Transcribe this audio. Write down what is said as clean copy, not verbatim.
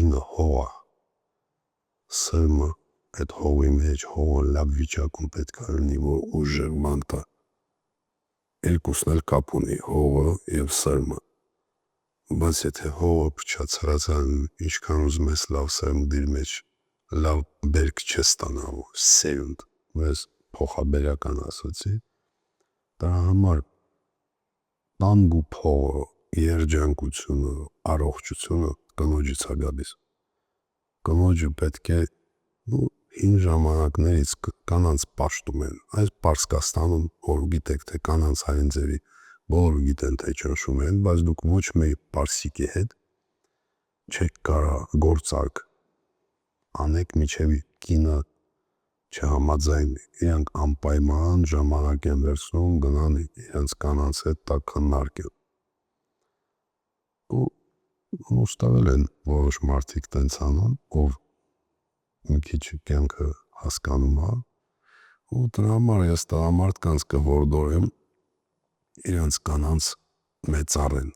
կինը հող է, սրմը այդ հողի մեջ, հողը լավ վիճակում պետք է լինի, որ ուժեղման տա, երկուսն էլ կապ ունի, հողը և սրմը, բայց եթե հողը փչացրած է, ինչքան ուզում ես լավ սերմ դիր մեջ, լավ բերք չես ստանալու, սերունդ, ես փոխաբերական ասացի, դրա համար տանգ ու փողը, երջանկությունը, առողջությունը կնոջից է գալիս, կնոջը պետք է հին ժամանակներից կանանց պաշտում են, այս Պարսկաստանում, որ գիտեք, թե կանանց հայնձևի, բոլորը գիտեն, թե ճնշում են, բայց դուք ոչ մեկ պարսիկի հետ չեք կարա գործարք անեք, մինչև կինը չհամաձայնի, իրանք անպայման ժամանակ են վերցնում, գնան իրենց կանանց հետ տակ քննարկեն, ու ուստավել են որոշ մարդիկ տենց անում, ով մի քիչ կյանքը հասկանում է, ու դրա համար ես տղամարդկանց կորդորեմ իրենց կանանց մեծարեն,